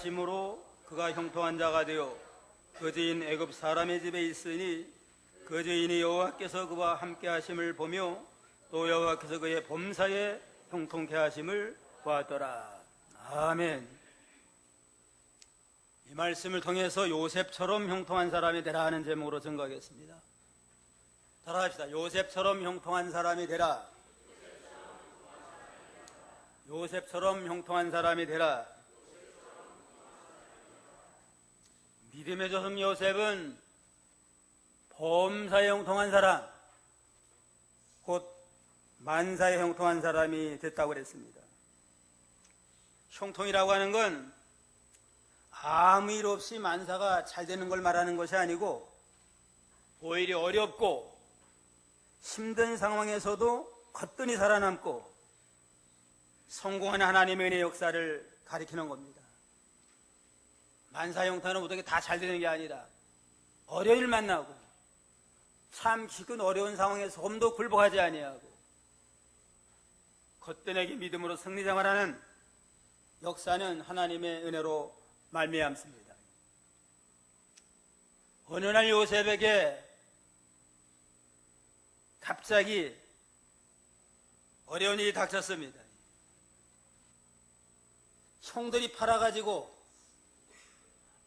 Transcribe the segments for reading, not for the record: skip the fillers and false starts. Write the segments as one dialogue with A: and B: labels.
A: 심으로 그가 형통한 자가 되어 그 주인 애굽 사람의 집에 있으니 그 주인이 여호와께서 그와 함께 하심을 보며 또 여호와께서 그의 범사에 형통케 하심을 보았더라. 아멘. 이 말씀을 통해서 요셉처럼 형통한 사람이 되라 하는 제목으로 증거하겠습니다. 따라합시다. 요셉처럼 형통한 사람이 되라. 요셉처럼 형통한 사람이 되라. 믿음의 조상 요셉은 범사에 형통한 사람, 곧 만사에 형통한 사람이 됐다고 그랬습니다. 형통이라고 하는 건 아무 일 없이 만사가 잘 되는 걸 말하는 것이 아니고 오히려 어렵고 힘든 상황에서도 거뜬히 살아남고 성공한 하나님의 은혜의 역사를 가리키는 겁니다. 만사형통은 모든 게 다 잘 되는 게 아니라 어려운 일 만나고 참 기근 어려운 상황에서 조금도 굴복하지 아니하고 거뜬하게 믿음으로 승리생활하는 역사는 하나님의 은혜로 말미암습니다. 어느 날 요셉에게 갑자기 어려운 일이 닥쳤습니다. 형들이 팔아가지고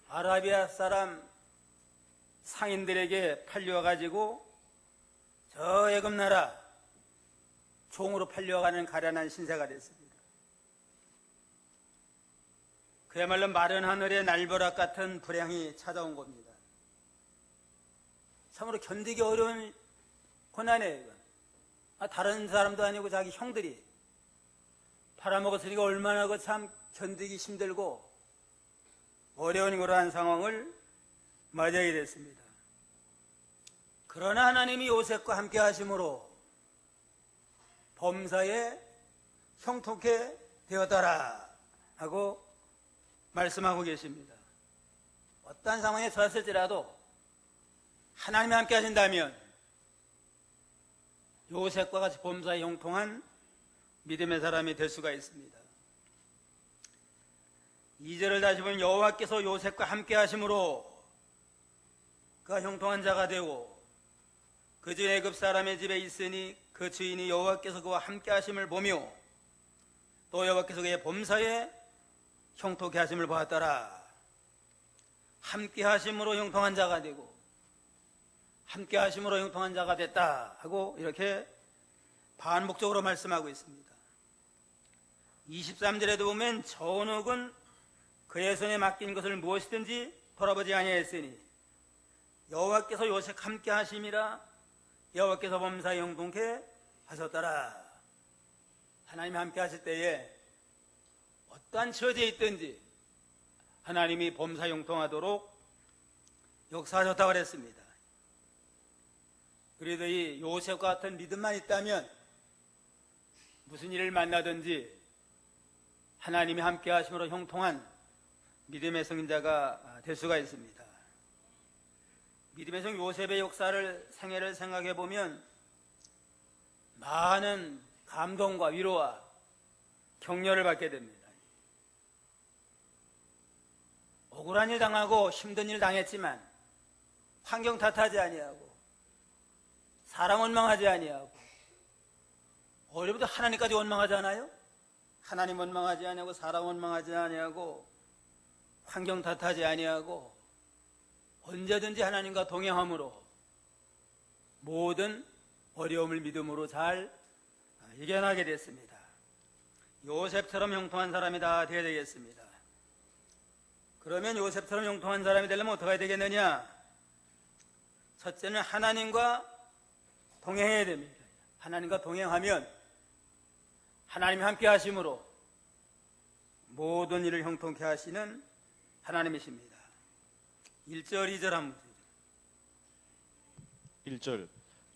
A: 아라비아 사람 상인들에게 팔려가지고 저 애굽 나라 종으로 팔려가는 가련한 신세가 됐습니다. 그야말로 마른 하늘의 날벼락 같은 불행이 찾아온 겁니다. 참으로 견디기 어려운 고난이에요. 이건. 다른 사람도 아니고 자기 형들이 팔아먹었으니까 얼마나 참 견디기 힘들고 어려운 그러한 상황을 맞이하게 됐습니다. 그러나 하나님이 요셉과 함께 하심으로 범사에 형통케 되었더라 하고 말씀하고 계십니다. 어떤 상황에 처했을지라도 하나님이 함께 하신다면 요셉과 같이 범사에 형통한 믿음의 사람이 될 수가 있습니다. 2절을 다시 보면 여호와께서 요셉과 함께 하심으로 그가 형통한 자가 되고 그 주 애굽 사람의 집에 있으니 그 주인이 여호와께서 그와 함께 하심을 보며 또 여호와께서 그의 범사에 형통케 하심을 보았더라. 함께 하심으로 형통한 자가 되고 함께 하심으로 형통한 자가 됐다 하고 이렇게 반복적으로 말씀하고 있습니다. 23절에도 보면 전옥은 그의 손에 맡긴 것을 무엇이든지 돌아보지 아니하였으니 여호와께서 요셉 함께 하심이라 여호와께서 범사에 형통케 하셨더라. 하나님이 함께 하실 때에 어떠한 처지에 있든지 하나님이 범사에 형통하도록 역사하셨다고 그랬습니다. 그래도 이 요셉과 같은 믿음만 있다면 무슨 일을 만나든지 하나님이 함께 하심으로 형통한 믿음의 성인자가 될 수가 있습니다. 믿음의 성 요셉의 역사를 생애를 생각해 보면 많은 감동과 위로와 격려를 받게 됩니다. 억울한 일 당하고 힘든 일 당했지만 환경 탓하지 아니하고 사람 원망하지 아니하고 어려워도 하나님까지 원망하지 않아요? 하나님 원망하지 아니하고 사람 원망하지 아니하고 환경 탓하지 아니하고 언제든지 하나님과 동행함으로 모든 어려움을 믿음으로 잘 이겨나게 됐습니다. 요셉처럼 형통한 사람이 다 되어야 되겠습니다. 그러면 요셉처럼 형통한 사람이 되려면 어떻게 해야 되겠느냐? 첫째는 하나님과 동행해야 됩니다. 하나님과 동행하면 하나님이 함께 하심으로 모든 일을 형통케 하시는 하나님이십니다. 1절 2절 한번
B: 1절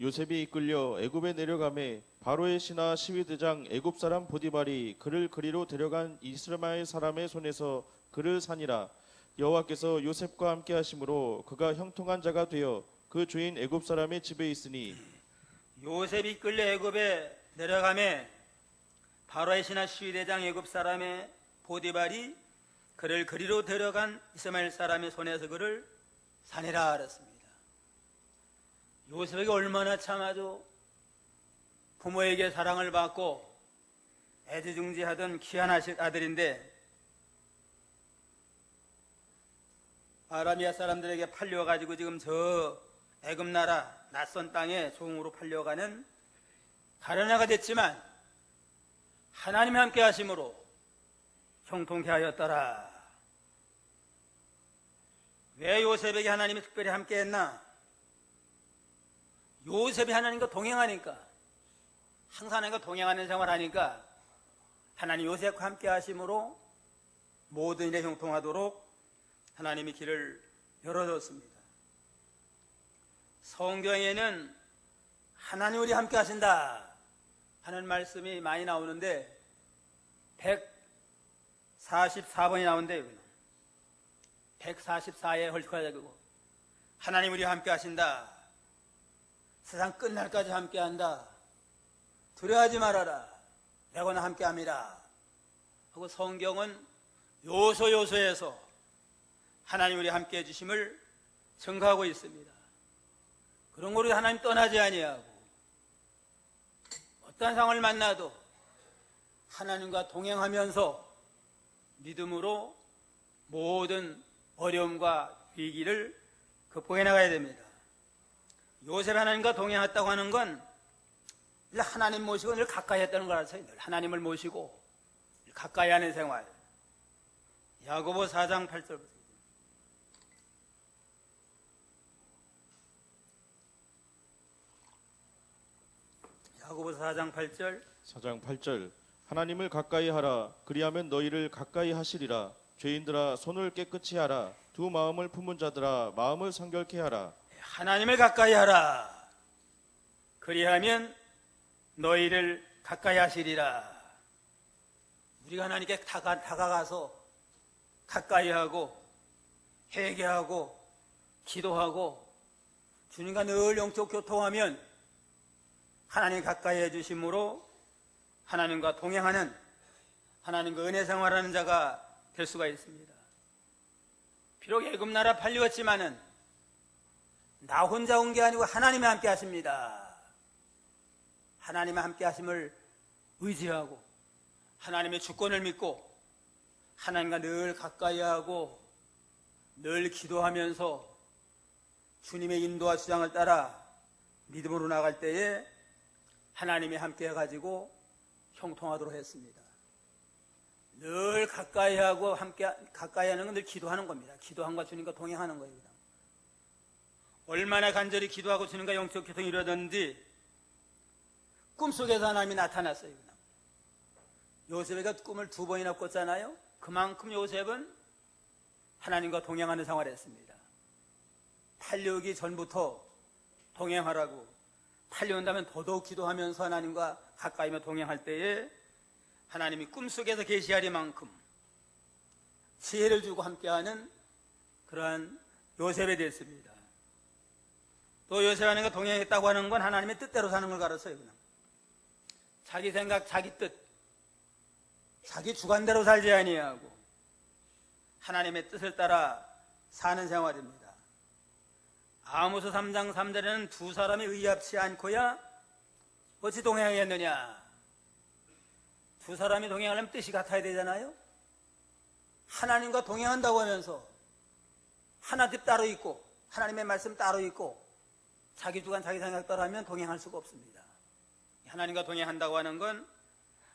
B: 요셉이 이끌려 애굽에 내려가매 바로의 신하 시위대장 애굽 사람 보디발이 그를 그리로 데려간 이스라엘 사람의 손에서 그를 산이라. 여호와께서 요셉과 함께 하심으로 그가 형통한 자가 되어 그 주인 애굽 사람의 집에 있으니
A: 요셉이 이끌려 애굽에 내려가매 바로의 신하 시위대장 애굽 사람의 보디발이 그를 그리로 데려간 이스마엘 사람의 손에서 그를 산이라 알았습니다. 요셉에게 얼마나 참아도 부모에게 사랑을 받고 애지중지하던 귀한 아들인데 아라비아 사람들에게 팔려가지고 지금 저 애굽 나라 낯선 땅에 종으로 팔려가는 가련아가 됐지만 하나님의 함께 하심으로 형통케 하였더라. 왜 요셉에게 하나님이 특별히 함께 했나? 요셉이 하나님과 동행하니까, 항상 하나님과 동행하는 생활하니까 하나님 요셉과 함께 하심으로 모든 일에 형통하도록 하나님이 길을 열어줬습니다. 성경에는 하나님 우리 함께 하신다 하는 말씀이 많이 나오는데 144번이 나오는데요. 144에 헐떡하자고 하나님 우리 함께 하신다. 세상 끝날까지 함께 한다. 두려워하지 말아라. 내가 너 함께 합니다. 하고 성경은 요소요소에서 하나님 우리 함께 해주심을 증거하고 있습니다. 그런 거로 하나님 떠나지 아니하고 어떤 상황을 만나도 하나님과 동행하면서 믿음으로 모든 어려움과 위기를 극복해 나가야 됩니다. 요셉 하나님과 동행했다고 하는 건 늘 하나님 모시고 늘 가까이 했다는 거라서요. 늘 하나님을 모시고 가까이 하는 생활. 야고보 4장 8절. 야고보 4장 8절.
B: 4장 8절 하나님을 가까이 하라. 그리하면 너희를 가까이 하시리라. 죄인들아 손을 깨끗이 하라. 두 마음을 품은 자들아 마음을 성결케 하라.
A: 하나님을 가까이 하라. 그리하면 너희를 가까이 하시리라. 우리가 하나님께 다가가서 가까이 하고 회개하고 기도하고 주님과 늘 영적 교통하면 하나님 가까이 해주심으로 하나님과 동행하는 하나님과 은혜 생활하는 자가 될 수가 있습니다. 비록 애굽 나라 팔려왔지만은 나 혼자 온 게 아니고 하나님이 함께 하십니다. 하나님의 함께 하심을 의지하고 하나님의 주권을 믿고 하나님과 늘 가까이 하고 늘 기도하면서 주님의 인도와 주장을 따라 믿음으로 나갈 때에 하나님이 함께 해가지고 형통하도록 했습니다. 늘 가까이 하고 함께 가까이 하는 건 늘 기도하는 겁니다. 기도함과 주님과 동행하는 거예요. 얼마나 간절히 기도하고 주님과 영적 교통이 이루어졌는지 꿈속에서 하나님이 나타났어요. 요셉에게 꿈을 2번이나 꿨잖아요. 그만큼 요셉은 하나님과 동행하는 생활을 했습니다. 팔려오기 전부터 동행하라고, 팔려온다면 더더욱 기도하면서 하나님과 가까이며 동행할 때에 하나님이 꿈속에서 계시하리만큼 지혜를 주고 함께하는 그러한 요셉이 됐습니다. 또 요셉 하나님과 동행했다고 하는 건 하나님의 뜻대로 사는 걸 가르쳐요. 그냥 자기 생각, 자기 뜻, 자기 주관대로 살지 아니하고 하나님의 뜻을 따라 사는 생활입니다. 아모스 3장 3절에는 두 사람이 의합치 않고야 어찌 동행하겠느냐. 두 사람이 동행하려면 뜻이 같아야 되잖아요. 하나님과 동행한다고 하면서 하나님 따로 있고 하나님의 말씀 따로 있고 자기 주관, 자기 생각 따라 하면 동행할 수가 없습니다. 하나님과 동행한다고 하는 건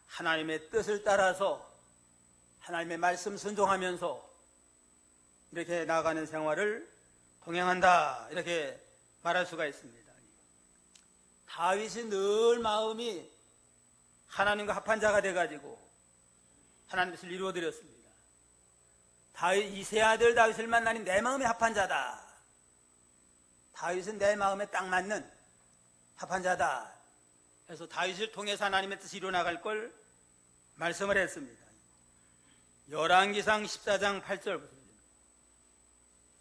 A: 하나님의 뜻을 따라서 하나님의 말씀 순종하면서 이렇게 나아가는 생활을 동행한다, 이렇게 말할 수가 있습니다. 다윗이 늘 마음이 하나님과 합한 자가 돼가지고 하나님의 뜻을 이루어드렸습니다. 다윗 이세 아들 다윗을 만나니 내 마음이 합한 자다. 다윗은 내 마음에 딱 맞는 합한 자다. 그래서 다윗을 통해서 하나님의 뜻이 이루어나갈 걸 말씀을 했습니다. 열왕기상 14장 8절 보세요.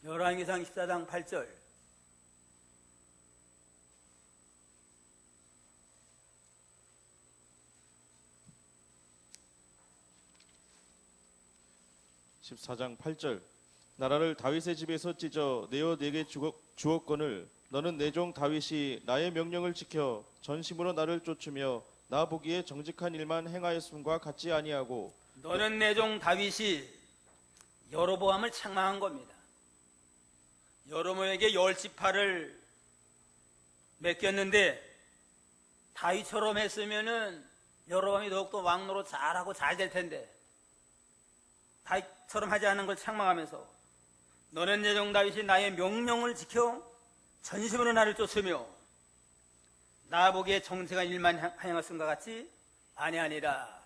A: 열왕기상 14장 8절.
B: 14장 8절. 나라를 다윗의 집에서 찢어 내어 내게 주었거늘 너는 내 종 다윗이 나의 명령을 지켜 전심으로 나를 쫓으며 나 보기에 정직한 일만 행하였음과 같지 아니하고
A: 너는 내 종 다윗이 여로보암을 책망한 겁니다. 여로보암에게 10지파를 맡겼는데 다윗처럼 했으면은 여로보암이 더욱더 왕노로 잘하고 잘 될 텐데 다윗처럼 하지 않은 걸 책망하면서 너는 내 종 다윗이 나의 명령을 지켜 전심으로 나를 쫓으며 나 보기에 정직한 일만 행하였음과 같이 아니하니라.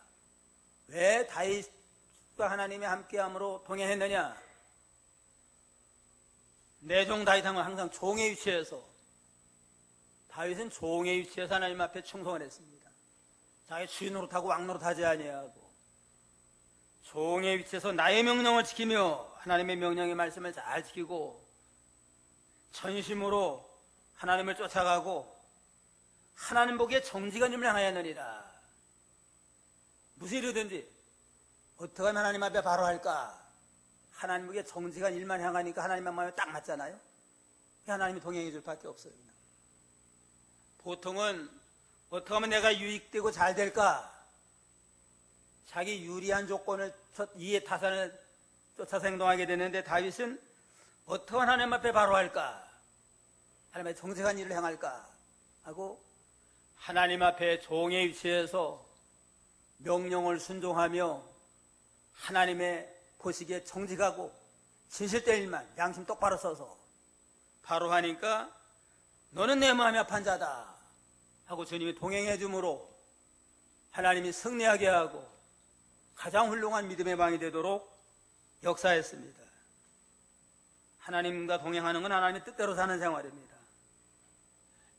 A: 왜 다윗과 하나님이 함께함으로 동행했느냐? 내 종 다윗하면 항상 종의 위치에서, 다윗은 종의 위치에서 하나님 앞에 충성을 했습니다. 자기 주인 노릇하고 왕 노릇하지 아니하고 종의 위치에서 나의 명령을 지키며 하나님의 명령의 말씀을 잘 지키고 전심으로 하나님을 쫓아가고 하나님 보기에 정직한 일을 행하였느니라. 무슨 일이든지 어떻게 하면 하나님 앞에 바로 할까? 하나님 보기에 정직한 일만 행하니까 하나님의 마음에 딱 맞잖아요. 하나님이 동행해 줄 밖에 없어요. 보통은 어떻게 하면 내가 유익되고 잘 될까? 자기 유리한 조건을 이해 타산을 쫓아서 행동하게 되는데 다윗은 어떻게 하면 하나님 앞에 바로 할까? 하나님의 정직한 일을 행할까? 하고 하나님 앞에 종의 위치에서 명령을 순종하며 하나님의 보시기에 정직하고 진실된 일만 양심 똑바로 써서 바로 하니까 너는 내 마음이 아픈 자다 하고 주님이 동행해 주므로 하나님이 승리하게 하고 가장 훌륭한 믿음의 방이 되도록 역사했습니다. 하나님과 동행하는 건 하나님의 뜻대로 사는 생활입니다.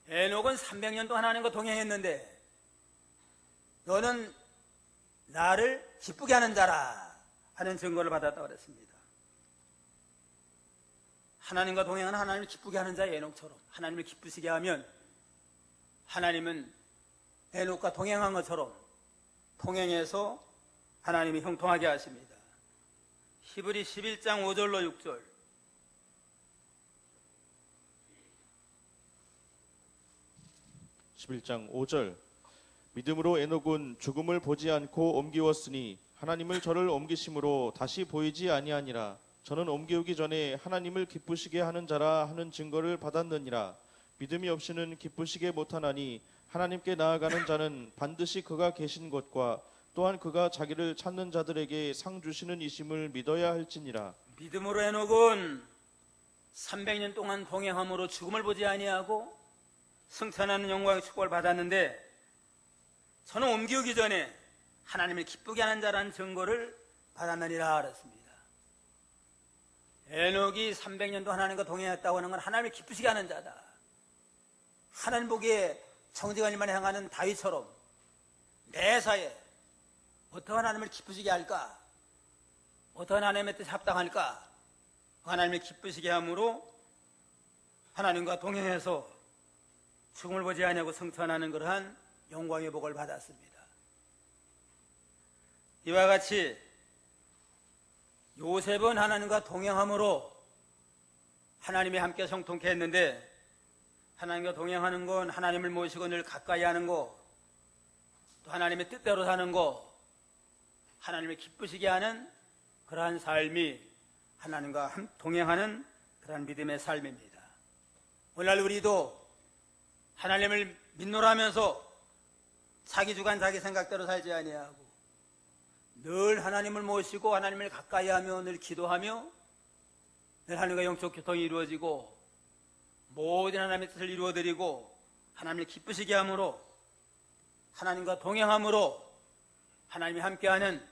A: 에녹은 300년도 하나님과 동행했는데 너는 나를 기쁘게 하는 자라 하는 증거를 받았다고 그랬습니다. 하나님과 동행하는 하나님을 기쁘게 하는 자의 에녹처럼 하나님을 기쁘시게 하면 하나님은 에녹과 동행한 것처럼 동행해서 하나님이 형통하게 하십니다. 히브리 11장 5절로 6절.
B: (11장 5절) 믿음으로 에녹은 죽음을 보지 않고 옮기웠으니 하나님을 저를 옮기심으로 다시 보이지 아니하니라. 저는 옮기우기 전에 하나님을 기쁘시게 하는 자라 하는 증거를 받았느니라. 믿음이 없이는 기쁘시게 못하나니 하나님께 나아가는 자는 반드시 그가 계신 것과 또한 그가 자기를 찾는 자들에게 상 주시는 이심을 믿어야 할지니라.
A: 믿음으로 에녹은 300년 동안 동행함으로 죽음을 보지 아니하고 승천하는 영광의 축복을 받았는데 저는 옮기우기 전에 하나님을 기쁘게 하는 자라는 증거를 받았느니라 그랬습니다. 에녹이 300년도 하나님과 동행했다고 하는 건 하나님을 기쁘시게 하는 자다. 하나님 보기에 정직한 일만 행하는 다윗처럼 매사에 어떻게 하나님을 기쁘시게 할까? 어떻게 하나님의 뜻에 합당할까? 하나님을 기쁘시게 함으로 하나님과 동행해서 죽음을 보지 아니하고 승천하는 그러한 영광의 복을 받았습니다. 이와 같이 요셉은 하나님과 동행함으로 하나님이 함께 성통케 했는데 하나님과 동행하는 건 하나님을 모시고 늘 가까이 하는 거, 또 하나님의 뜻대로 사는 거, 하나님을 기쁘시게 하는 그러한 삶이 하나님과 동행하는 그러한 믿음의 삶입니다. 오늘날 우리도 하나님을 믿노라면서 자기 주관 자기 생각대로 살지 아니하고 늘 하나님을 모시고 하나님을 가까이하며 늘 기도하며 늘 하나님과 영적 교통이 이루어지고 모든 하나님의 뜻을 이루어드리고 하나님을 기쁘시게 함으로 하나님과 동행함으로 하나님이 함께하는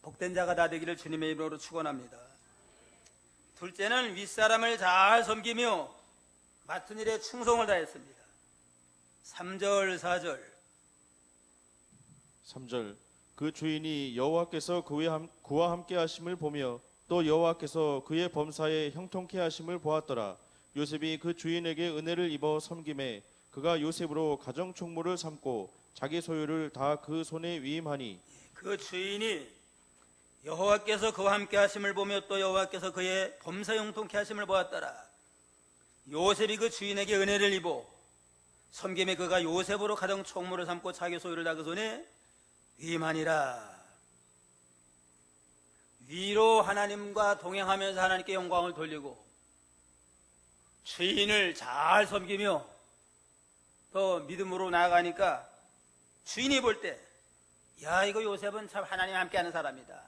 A: 복된 자가 다 되기를 주님의 이름으로 축원합니다. 둘째는 윗사람을 잘 섬기며 맡은 일에 충성을 다했습니다. 3절 4절
B: 3절 그 주인이 여호와께서 그와 함께 하심을 보며 또 여호와께서 그의 범사에 형통케 하심을 보았더라. 요셉이 그 주인에게 은혜를 입어 섬김에 그가 요셉으로 가정 총무를 삼고 자기 소유를 다 그 손에 위임하니
A: 그 주인이 여호와께서 그와 함께 하심을 보며 또 여호와께서 그의 범사 형통케 하심을 보았더라. 요셉이 그 주인에게 은혜를 입어 섬김에 그가 요셉으로 가정 총무를 삼고 자기 소유를 다 그 손에 위임하니라. 위로 하나님과 동행하면서 하나님께 영광을 돌리고 주인을 잘 섬기며 또 믿음으로 나아가니까 주인이 볼 때 야, 이거 요셉은 참 하나님 함께하는 사람이다.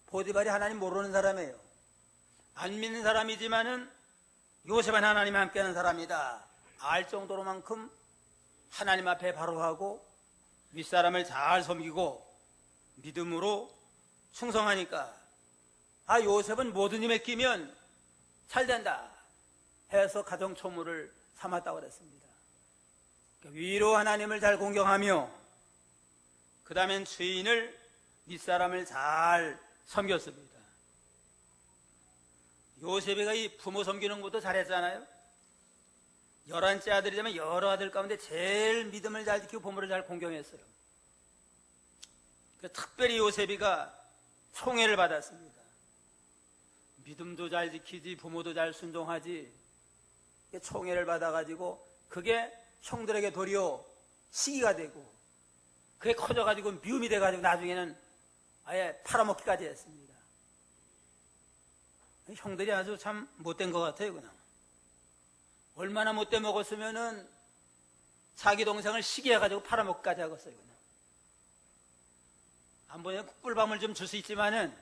A: 보디발이 하나님 모르는 사람이에요. 안 믿는 사람이지만은 요셉은 하나님 함께하는 사람이다 알 정도로만큼 하나님 앞에 바로 하고 윗사람을 잘 섬기고 믿음으로 충성하니까 아, 요셉은 모든 일에 끼면 잘 된다 해서 가정 초무를 삼았다고 그랬습니다. 위로 하나님을 잘 공경하며 그 다음엔 주인을 윗사람을 잘 섬겼습니다. 요셉이가 이 부모 섬기는 것도 잘했잖아요. 11째 아들이자면 여러 아들 가운데 제일 믿음을 잘 지키고 부모를 잘 공경했어요. 특별히 요셉이가 총애를 받았습니다. 믿음도 잘 지키지 부모도 잘 순종하지 총애를 받아가지고 그게 형들에게 도리어 시기가 되고 그게 커져가지고 미움이 돼가지고 나중에는 아예 팔아먹기까지 했습니다. 형들이 아주 참 못된 것 같아요. 그냥 얼마나 못돼 먹었으면은 자기 동생을 시기해가지고 팔아먹기까지 하겠어요. 그냥 한 번에 꿀밤을 좀 줄 수 있지만은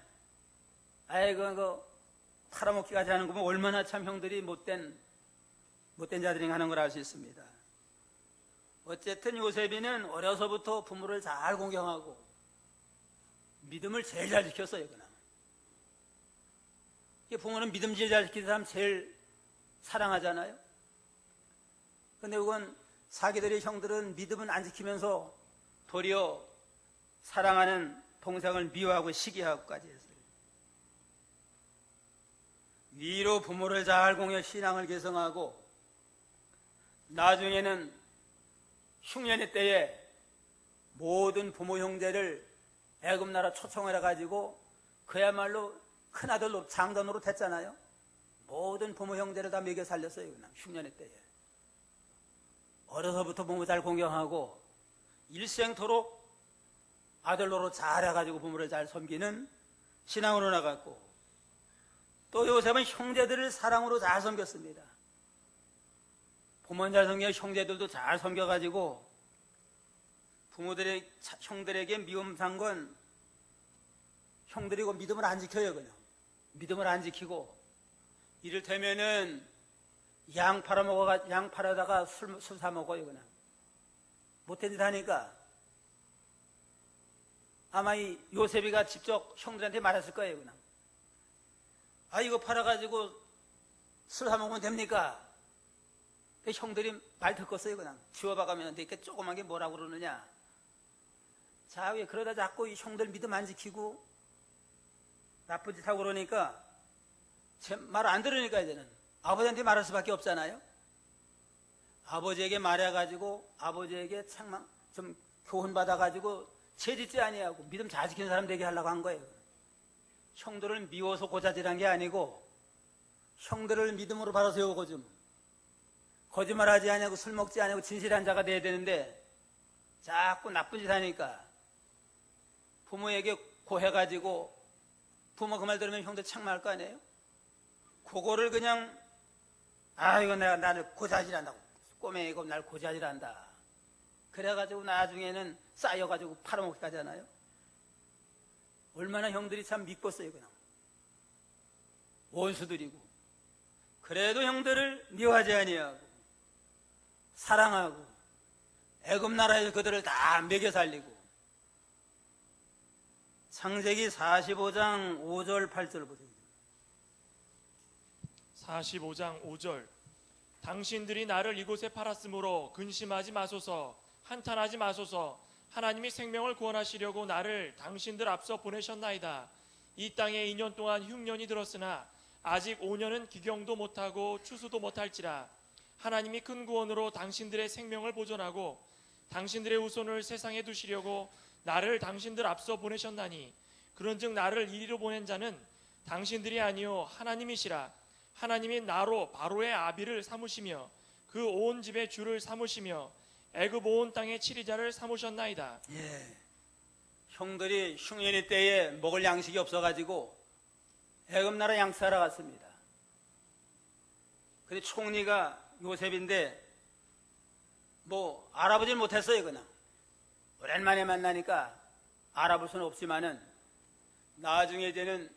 A: 아예 그 팔아먹기까지 하는 거 보면 얼마나 참 형들이 못된 자들이 하는 걸 알 수 있습니다. 어쨌든 요셉이는 어려서부터 부모를 잘 공경하고 믿음을 제일 잘 지켰어요. 그냥 부모는 믿음 제일 잘 지키는 사람 제일 사랑하잖아요. 근데 그건 자기들의 형들은 믿음은 안 지키면서 도리어 사랑하는 동생을 미워하고 시기하고까지 했어요. 위로 부모를 잘 공여 신앙을 개성하고 나중에는 흉년의 때에 모든 부모 형제를 애굽 나라 초청을 해가지고 그야말로 큰아들 장단으로 됐잖아요. 모든 부모 형제를 다 먹여 살렸어요. 그냥 흉년의 때에 어려서부터 부모 잘 공경하고 일생토록 아들 노릇 잘해가지고 부모를 잘 섬기는 신앙으로 나갔고 또 요셉은 형제들을 사랑으로 잘 섬겼습니다. 부모는 잘 섬겨 형제들도 잘 섬겨가지고 부모들의 형들에게 미움 산 건 형들이 그 믿음을 안 지켜요. 그냥 믿음을 안 지키고 이를테면은 양 팔아다가 술 사 먹어요. 그냥 못된 짓 하니까 아마 이 요셉이가 직접 형들한테 말했을 거예요. 그냥 아, 이거 팔아가지고 술 사 먹으면 됩니까? 형들이 말 듣겠어요. 그냥 쥐어박으면 이렇게 조그만 게 뭐라고 그러느냐. 자, 왜 그러다 자꾸 이 형들 믿음 안 지키고 나쁜 짓 하고 그러니까 제 말 안 들으니까 이제는 아버지한테 말할 수밖에 없잖아요. 아버지에게 말해가지고 아버지에게 책망 좀 교훈 받아가지고 죄짓지 아니하고 믿음 잘 지키는 사람 되게 하려고 한 거예요. 형들을 미워서 고자질한 게 아니고 형들을 믿음으로 바로 세우고 좀 거짓말하지 아니하고 술 먹지 아니하고 진실한 자가 돼야 되는데 자꾸 나쁜 짓 하니까 부모에게 고해가지고 부모 그 말 들으면 형들 책망할 거 아니에요? 그거를 그냥 아, 이거 내가 나를 고자질한다고 꼬맹이고 날 고자질한다 그래가지고 나중에는 쌓여가지고 팔아먹기까지 하잖아요. 얼마나 형들이 참 믿겠어요. 그냥 원수들이고 그래도 형들을 미워하지 아니하고 사랑하고 애굽 나라에서 그들을 다 먹여 살리고 창세기 45장 5절 8절 보세요.
C: 45장 5절 당신들이 나를 이곳에 팔았으므로 근심하지 마소서 한탄하지 마소서 하나님이 생명을 구원하시려고 나를 당신들 앞서 보내셨나이다. 이 땅에 2년 동안 흉년이 들었으나 아직 5년은 기경도 못하고 추수도 못할지라 하나님이 큰 구원으로 당신들의 생명을 보존하고 당신들의 후손을 세상에 두시려고 나를 당신들 앞서 보내셨나니 그런즉 나를 이리로 보낸 자는 당신들이 아니요 하나님이시라. 하나님이 나로 바로의 아비를 삼으시며 그 온 집의 주를 삼으시며 애굽 온 땅의 치리자를 삼으셨나이다.
A: 예. 형들이 흉년의 때에 먹을 양식이 없어가지고 애굽 나라 양사라 갔습니다. 근데 총리가 요셉인데 뭐 알아보질 못했어요. 그냥 오랜만에 만나니까 알아볼 수는 없지만은 나중에 이제는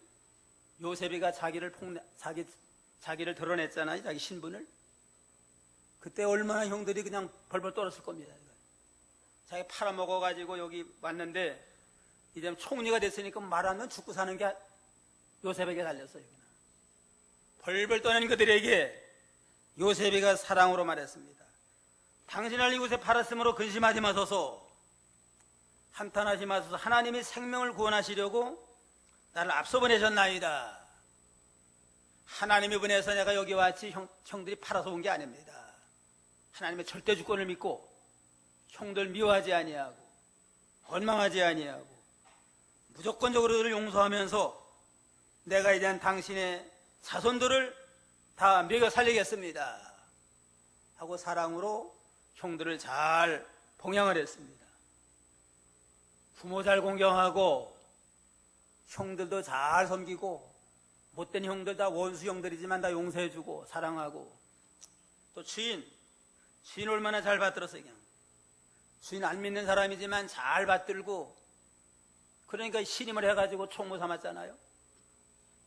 A: 요셉이가 자기를 드러냈잖아요. 자기 신분을. 그때 얼마나 형들이 그냥 벌벌 떨었을 겁니다. 자기 팔아먹어가지고 여기 왔는데 이제 총리가 됐으니까 말하면 죽고 사는 게 요셉에게 달렸어요. 그냥. 벌벌 떠는 그들에게 요셉이가 사랑으로 말했습니다. 당신을 이곳에 팔았으므로 근심하지 마소서. 한탄하지 마소서. 하나님이 생명을 구원하시려고 나를 앞서 보내셨나이다. 하나님이 보내서 내가 여기 왔지 형들이 팔아서 온 게 아닙니다. 하나님의 절대 주권을 믿고 형들 미워하지 아니하고 원망하지 아니하고 무조건적으로 그들을 용서하면서 내가 이제 당신의 자손들을 다 먹여 살리겠습니다 하고 사랑으로 형들을 잘 봉양을 했습니다. 부모 잘 공경하고 형들도 잘 섬기고 못된 형들 다 원수 형들이지만 다 용서해주고 사랑하고 또 주인 얼마나 잘 받들었어요. 그냥 주인 안 믿는 사람이지만 잘 받들고 그러니까 신임을 해가지고 총무 삼았잖아요.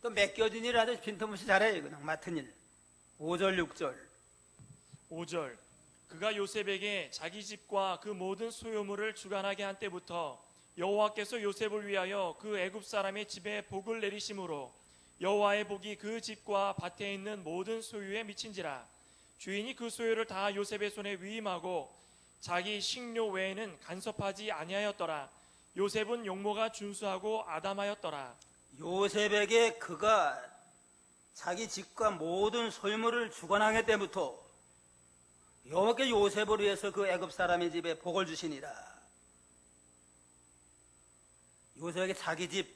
A: 또 맡겨진 일 아주 빈틈없이 잘해요. 그냥 맡은 일. 5절 6절
C: 5절 그가 요셉에게 자기 집과 그 모든 소유물을 주관하게 한 때부터 여호와께서 요셉을 위하여 그 애굽 사람의 집에 복을 내리심으로 여호와의 복이 그 집과 밭에 있는 모든 소유에 미친지라. 주인이 그 소유를 다 요셉의 손에 위임하고 자기 식료 외에는 간섭하지 아니하였더라. 요셉은 용모가 준수하고 아담하였더라.
A: 요셉에게 그가 자기 집과 모든 소유물을 주관하게 때부터 여호와께 요셉을 위해서 그 애굽 사람의 집에 복을 주시니라. 요셉에게 자기 집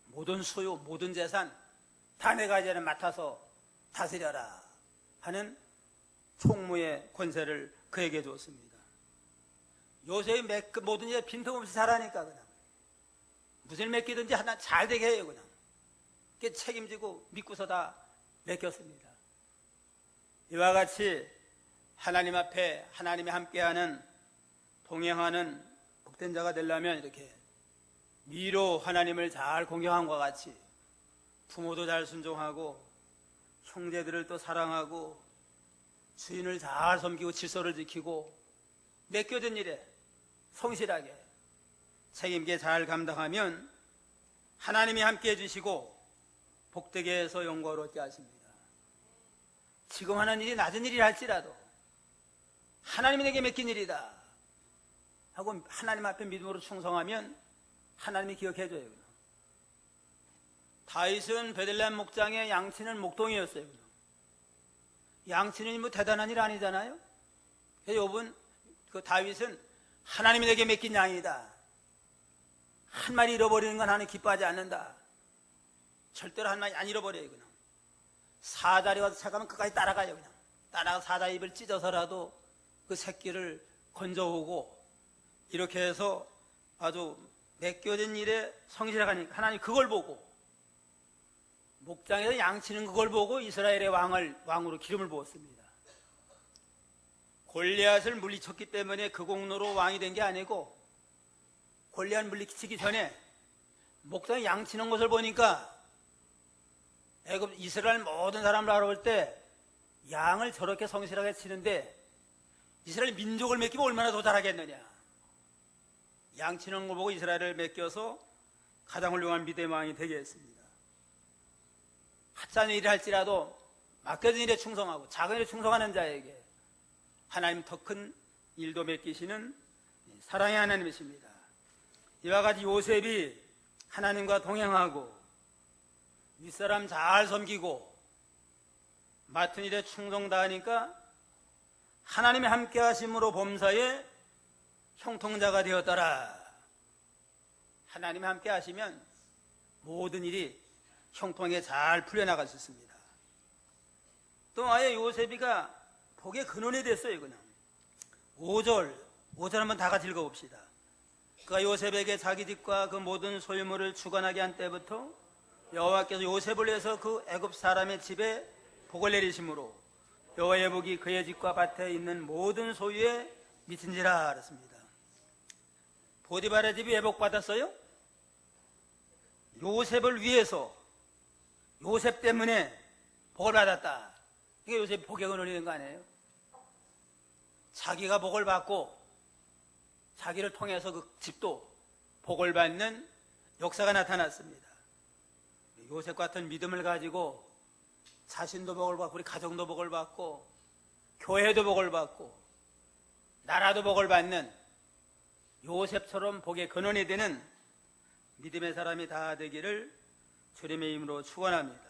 A: 모든 소유 모든 재산 다 내가 이제는 맡아서 다스려라 하는 총무의 권세를 그에게 줬습니다. 요셉이 모든 일에 빈틈없이 잘하니까 그냥 무슨 일 맡기든지 하나 잘 되게 해요. 그냥 책임지고 믿고서 다 맡겼습니다. 이와 같이 하나님 앞에 하나님이 함께하는 동행하는 복된 자가 되려면 이렇게 미로 하나님을 잘 공경함과 같이 부모도 잘 순종하고 형제들을 또 사랑하고 주인을 잘 섬기고 질서를 지키고 맡겨진 일에 성실하게 책임있게 잘 감당하면 하나님이 함께 해주시고 복되게 해서 영광롭게 하십니다. 지금 하는 일이 낮은 일이라 할지라도 하나님이 내게 맡긴 일이다 하고 하나님 앞에 믿음으로 충성하면 하나님이 기억해줘요. 다윗은 베들레헴 목장의 양치는 목동이었어요. 양치는 뭐 대단한 일 아니잖아요. 그래서 욥은 그 다윗은 하나님이 내게 맡긴 양이다. 한 마리 잃어버리는 건 하나님 기뻐하지 않는다. 절대로 한 마리 안 잃어버려요. 그냥 사자리 와서 새가면 끝까지 따라가요. 그냥 따라가 사자 입을 찢어서라도 그 새끼를 건져오고 이렇게 해서 아주 맡겨진 일에 성실하니까 하나님 그걸 보고 목장에서 양치는 그걸 보고 이스라엘의 왕으로 기름을 부었습니다. 골리앗을 물리쳤기 때문에 그 공로로 왕이 된 게 아니고 골리앗 물리치기 전에 목장에 양치는 것을 보니까 애굽 이스라엘 모든 사람을 알아볼 때 양을 저렇게 성실하게 치는데 이스라엘 민족을 맡기면 얼마나 더 잘하겠느냐. 양치는 걸 보고 이스라엘을 맡겨서 가장 훌륭한 믿음의 왕이 되게 했습니다. 하찮은 일을 할지라도 맡겨진 일에 충성하고 작은 일에 충성하는 자에게 하나님 더 큰 일도 맡기시는 사랑의 하나님이십니다. 이와 같이 요셉이 하나님과 동행하고 윗사람 잘 섬기고 맡은 일에 충성 다하니까 하나님이 함께 하심으로 범사에 형통자가 되었더라. 하나님이 함께 하시면 모든 일이 형통하게 잘 풀려나갈 수 있습니다. 또 아예 요셉이가 복의 근원이 됐어요. 그냥 5절 한번 다 같이 읽어봅시다. 그가 요셉에게 자기 집과 그 모든 소유물을 주관하게 한 때부터 여호와께서 요셉을 위해서 그 애굽 사람의 집에 복을 내리심으로 여호와의 복이 그의 집과 밭에 있는 모든 소유에 미친지라 그랬습니다. 보디발의 집이 왜 복받았어요? 요셉을 위해서, 요셉 때문에 복을 받았다. 이게 요셉 복의 근원이 된 거 아니에요? 자기가 복을 받고 자기를 통해서 그 집도 복을 받는 역사가 나타났습니다. 요셉 같은 믿음을 가지고 자신도 복을 받고 우리 가정도 복을 받고 교회도 복을 받고 나라도 복을 받는 요셉처럼 복의 근원이 되는 믿음의 사람이 다 되기를 주님의 이름으로 축원합니다.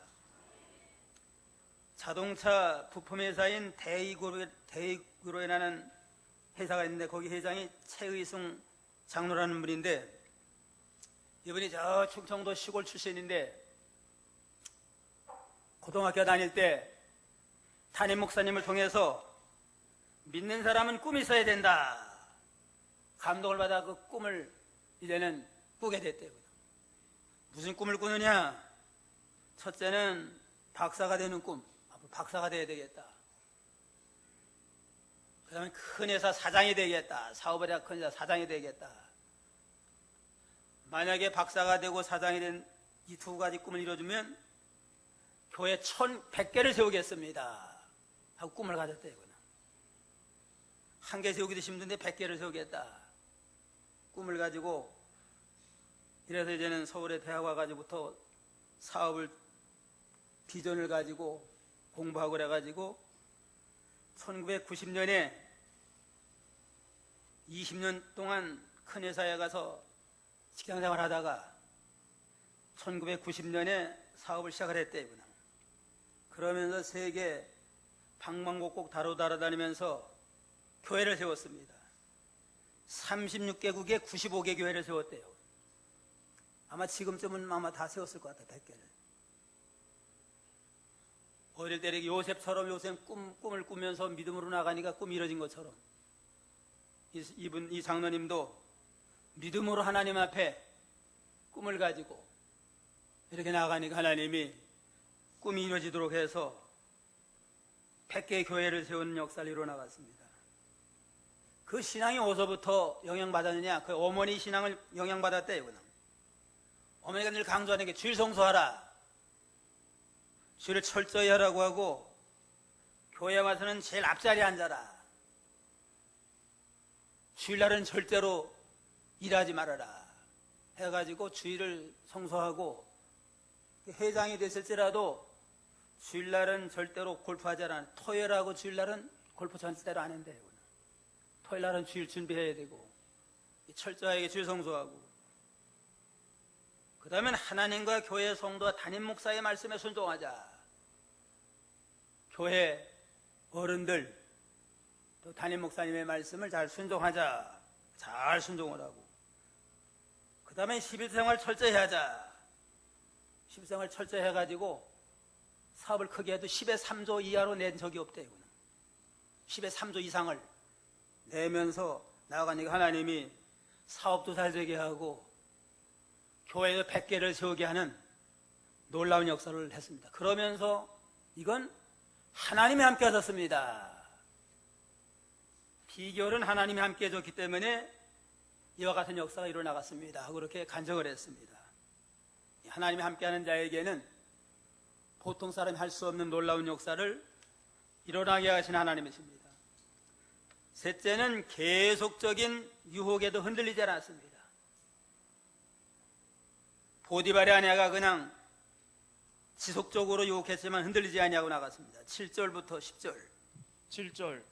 A: 자동차 부품 회사인 대익으로라는 회사가 있는데 거기 회장이 최의승 장로라는 분인데 이분이 저 충청도 시골 출신인데 고등학교 다닐 때 담임 목사님을 통해서 믿는 사람은 꿈이 있어야 된다. 감동을 받아 그 꿈을 이제는 꾸게 됐대요. 무슨 꿈을 꾸느냐? 첫째는 박사가 되는 꿈. 앞으로 박사가 돼야 되겠다. 그 다음에 큰 회사 사장이 되겠다. 사업을 해야 큰 회사 사장이 되겠다. 만약에 박사가 되고 사장이 된 이 두 가지 꿈을 이뤄주면 교회 1,100개를 세우겠습니다. 하고 꿈을 가졌대요. 한 개 세우기도 힘든데 100개를 세우겠다. 꿈을 가지고 이래서 이제는 서울에 대학 와가지고부터 사업을 비전을 가지고 공부하고 그래가지고 1990년에 20년 동안 큰 회사에 가서 직장생활 하다가 1990년에 사업을 시작을 했대요. 그러면서 세계 방방곡곡 다니면서 교회를 세웠습니다. 36개국에 95개 교회를 세웠대요. 아마 지금쯤은 아마 다 세웠을 것 같아요. 100개를. 어릴 때 이렇게 요셉처럼 요셉 꿈을 꾸면서 믿음으로 나가니까 꿈이 이뤄진 것처럼 이 장로님도 믿음으로 하나님 앞에 꿈을 가지고 이렇게 나가니까 하나님이 꿈이 이루어지도록 해서 100개의 교회를 세우는 역사를 이루어나갔습니다. 그 신앙이 어디서부터 영향받았느냐? 그 어머니 신앙을 영향받았대요. 어머니가 늘 강조하는 게 주일 성수하라. 주일을 철저히 하라고 하고 교회에 와서는 제일 앞자리에 앉아라. 주일날은 절대로 일하지 말아라. 해가지고 주일을 성수하고 회장이 됐을지라도 주일날은 절대로 골프하지 않아. 토요일하고 주일날은 골프 절대로 안 한대요. 토요일날은 주일 준비해야 되고 철저하게 주일 성수하고 그 다음엔 하나님과 교회 성도와 담임 목사의 말씀에 순종하자. 교회 어른들 또 담임 목사님의 말씀을 잘 순종하자. 잘 순종을 하고 그 다음에 11생활 철저히 하자. 11생활 철저히 해가지고 사업을 크게 해도 10의 3조 이하로 낸 적이 없대요. 10의 3조 이상을 내면서 나아가니까 하나님이 사업도 잘 되게 하고 교회에 100개를 세우게 하는 놀라운 역사를 했습니다. 그러면서 이건 하나님이 함께 하셨습니다. 비결은 하나님이 함께 해줬기 때문에 이와 같은 역사가 일어나갔습니다. 하고 그렇게 간증을 했습니다. 하나님이 함께하는 자에게는 보통 사람이 할 수 없는 놀라운 역사를 일어나게 하신 하나님이십니다. 셋째는 계속적인 유혹에도 흔들리지 않았습니다. 보디발의 아내가 그냥 지속적으로 유혹했지만 흔들리지 아니하고 나갔습니다. 7절부터 10절.
C: 7절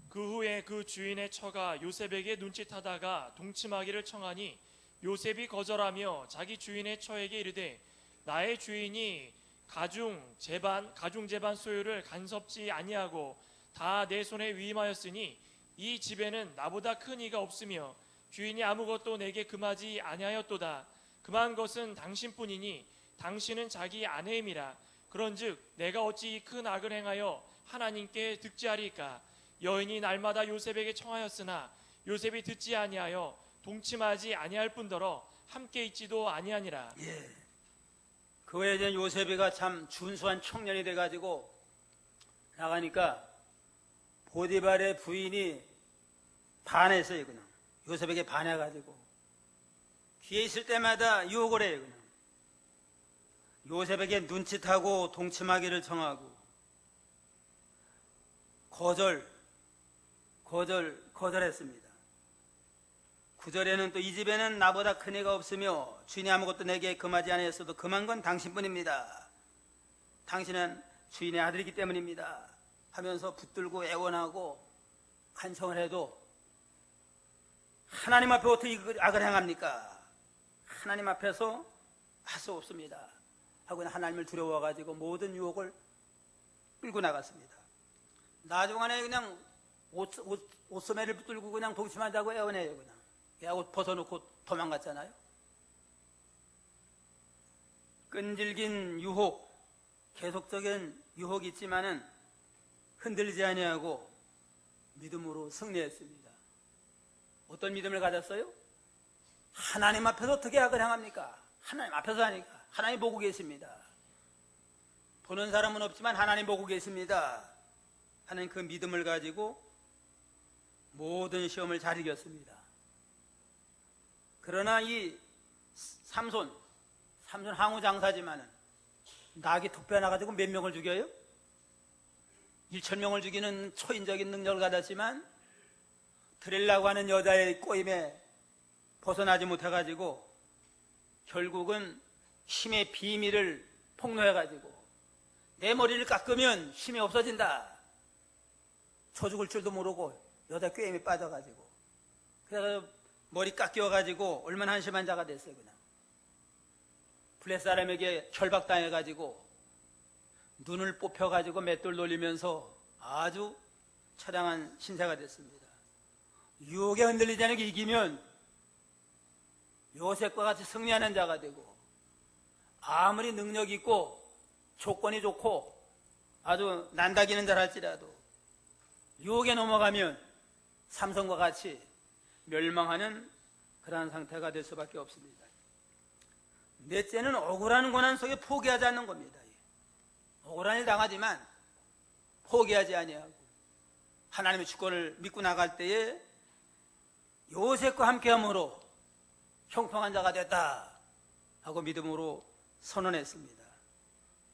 C: 그 후에 그 주인의 처가 요셉에게 눈짓하다가 동침하기를 청하니 요셉이 거절하며 자기 주인의 처에게 이르되 나의 주인이 가중 재반 소유를 간섭지 아니하고 다 내 손에 위임하였으니 이 집에는 나보다 큰 이가 없으며 주인이 아무것도 내게 금하지 아니하였도다. 금한 것은 당신뿐이니 당신은 자기 아내임이라. 그런즉 내가 어찌 이 큰 악을 행하여 하나님께 득지하리까? 여인이 날마다 요셉에게 청하였으나 요셉이 듣지 아니하여 동침하지 아니할 뿐더러 함께 있지도 아니하니라.
A: 그 후에 이제 요셉이가 참 준수한 청년이 돼가지고 나가니까 보디발의 부인이 반했어요. 그냥 요셉에게 반해가지고 기회 있을 때마다 유혹을 해요. 그냥 요셉에게 눈짓하고 동침하기를 청하고 거절했습니다. 9절에는 또 이 집에는 나보다 큰 이가 없으며 주인이 아무것도 내게 금하지 아니했어도 금한 건 당신뿐입니다. 당신은 주인의 아들이기 때문입니다. 하면서 붙들고 애원하고 간청을 해도 하나님 앞에 어떻게 악을 행합니까? 하나님 앞에서 할 수 없습니다. 하고 하나님을 두려워가지고 모든 유혹을 끌고 나갔습니다. 나중에 그냥 옷소매를 붙들고 그냥 동침하자고 애원해요. 그냥 옷 벗어놓고 도망갔잖아요. 끈질긴 유혹, 계속적인 유혹이 있지만은 흔들리지 아니하고 믿음으로 승리했습니다. 어떤 믿음을 가졌어요? 하나님 앞에서 어떻게 악을 행합니까? 하나님 앞에서 하니까 하나님 보고 계십니다. 보는 사람은 없지만 하나님 보고 계십니다 하는 그 믿음을 가지고 모든 시험을 잘 이겼습니다. 그러나 이 삼손 항우 장사지만은 낙이 툭 빼나가지고 몇 명을 죽여요? 1,000명을 죽이는 초인적인 능력을 가졌지만 드릴라고 하는 여자의 꼬임에 벗어나지 못해가지고 결국은 힘의 비밀을 폭로해가지고 내 머리를 깎으면 힘이 없어진다. 저 죽을 줄도 모르고 여자 꾀임에 빠져가지고 그래서 머리 깎여가지고 얼마나 한심한 자가 됐어요. 그냥 블레 사람에게 결박당해가지고 눈을 뽑혀가지고 맷돌 돌리면서 아주 처량한 신세가 됐습니다. 유혹에 흔들리지 않게 이기면 요셉과 같이 승리하는 자가 되고 아무리 능력 있고 조건이 좋고 아주 난다기는 잘할지라도 유혹에 넘어가면 삼성과 같이 멸망하는 그러한 상태가 될 수밖에 없습니다. 넷째는 억울한 고난 속에 포기하지 않는 겁니다. 억울한 일 당하지만 포기하지 아니하고 하나님의 주권을 믿고 나갈 때에 요셉과 함께함으로 형통한 자가 됐다 하고 믿음으로 선언했습니다.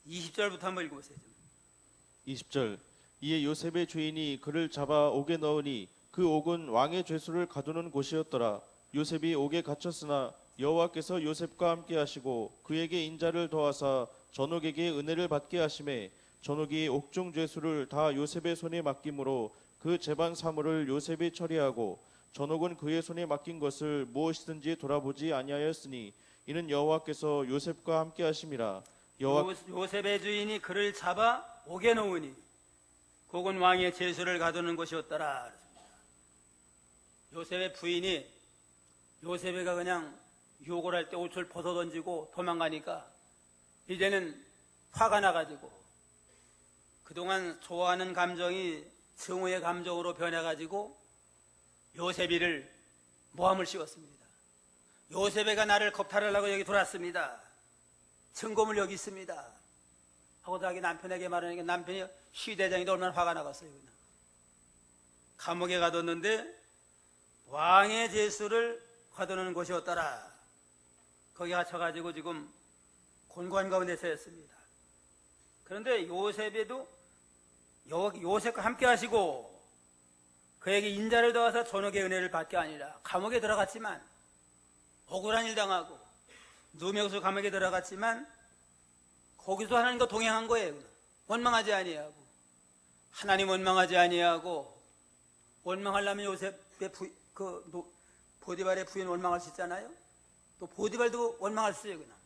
A: 20절부터 한번 읽어보세요.
B: 20절 이에 요셉의 주인이 그를 잡아 옥에 넣으니 그 옥은 왕의 죄수를 가두는 곳이었더라. 요셉이 옥에 갇혔으나 여호와께서 요셉과 함께 하시고 그에게 인자를 더하사 전옥에게 은혜를 받게 하심에 전옥이 옥중 죄수를 다 요셉의 손에 맡김으로 그 재반 사물을 요셉이 처리하고 전옥은 그의 손에 맡긴 것을 무엇이든지 돌아보지 아니하였으니 이는 여호와께서 요셉과 함께 하심이라.
A: 요셉의 주인이 그를 잡아 옥에 놓으니 그건 왕의 죄수를 가두는 곳이었더라. 요셉의 부인이 요셉이가 그냥 욕을 할 때 옷을 벗어던지고 도망가니까 이제는 화가 나가지고 그동안 좋아하는 감정이 증오의 감정으로 변해가지고 요셉이를 모함을 씌웠습니다. 요셉이가 나를 겁탈하려고 여기 돌았습니다. 증거물 여기 있습니다 하고 자기 남편에게 말하니까 남편이 시대장이 얼마나 화가 나갔어요. 그냥 감옥에 가뒀는데 왕의 죄수를 가두는 곳이었더라. 거기 갇혀가지고 지금 곤고한 가운데 서였습니다. 그런데 요셉에도 요셉과 함께 하시고 그에게 인자를 더하사 전옥의 은혜를 받게 아니라 감옥에 들어갔지만 억울한 일 당하고 누명수 감옥에 들어갔지만 거기서 하나님과 동행한 거예요. 원망하지 아니하고 하나님 원망하지 아니하고 원망하려면 요셉의 보디발의 부인 원망할 수 있잖아요. 또 보디발도 원망할 수 있어요. 그냥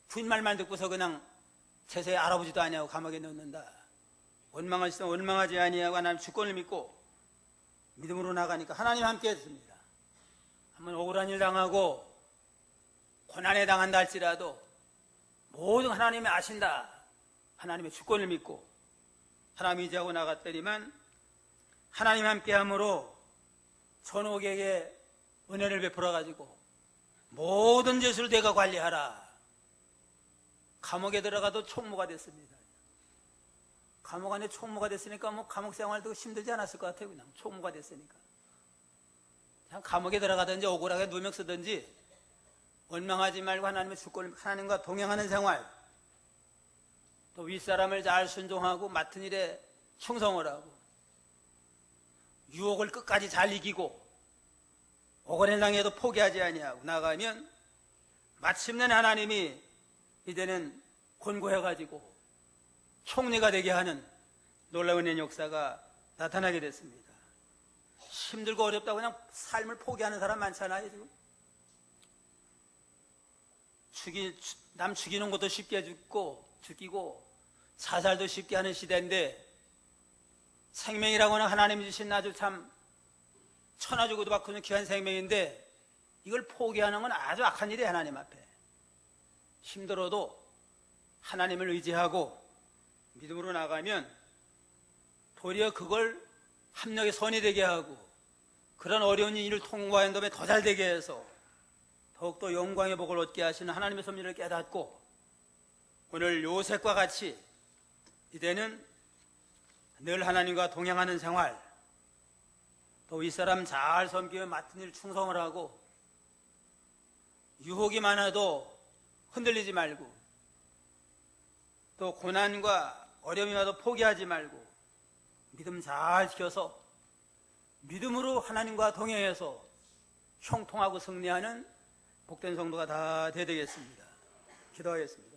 A: 부인 말만 듣고서 그냥 제사에 알아보지도 아니하고 감옥에 넣는다. 원망할 수 있으면 원망하지 아니하고 하나님 주권을 믿고 믿음으로 나가니까 하나님 함께 했습니다. 한번 억울한 일 당하고 고난에 당한다 할지라도 모든 하나님이 아신다. 하나님의 주권을 믿고 하나님 의지하고 나갔더니만 하나님 함께함으로 전옥에게 은혜를 베풀어 가지고 모든 죄수를 내가 관리하라. 감옥에 들어가도 총무가 됐습니다. 감옥 안에 총무가 됐으니까 뭐 감옥 생활도 힘들지 않았을 것 같아요. 그냥 총무가 됐으니까 그냥 감옥에 들어가든지 억울하게 누명 쓰든지 원망하지 말고 하나님의 주권을, 하나님과 동행하는 생활, 또 윗사람을 잘 순종하고 맡은 일에 충성을 하고 유혹을 끝까지 잘 이기고 억울한 당해도 포기하지 아니하고 나가면 마침내 하나님이 이제는 권고해가지고 총리가 되게 하는 놀라운 역사가 나타나게 됐습니다. 힘들고 어렵다고 그냥 삶을 포기하는 사람 많잖아요. 지금 남 죽이는 것도 쉽게 죽이고 자살도 쉽게 하는 시대인데 생명이라고는 하나님이 주신 아주 참 천하주고도 바꾸는 귀한 생명인데 이걸 포기하는 건 아주 악한 일이에요. 하나님 앞에 힘들어도 하나님을 의지하고 믿음으로 나가면 도리어 그걸 합력의 선이 되게 하고 그런 어려운 일을 통과한 다음에 더 잘 되게 해서 더욱더 영광의 복을 얻게 하시는 하나님의 섭리를 깨닫고 오늘 요셉과 같이 이제는 늘 하나님과 동행하는 생활, 또 윗사람 잘 섬기며 맡은 일 충성을 하고 유혹이 많아도 흔들리지 말고 또 고난과 어려움이 와도 포기하지 말고 믿음 잘 지켜서 믿음으로 하나님과 동행해서 형통하고 승리하는 복된 성도가 다 되겠습니다. 기도하겠습니다.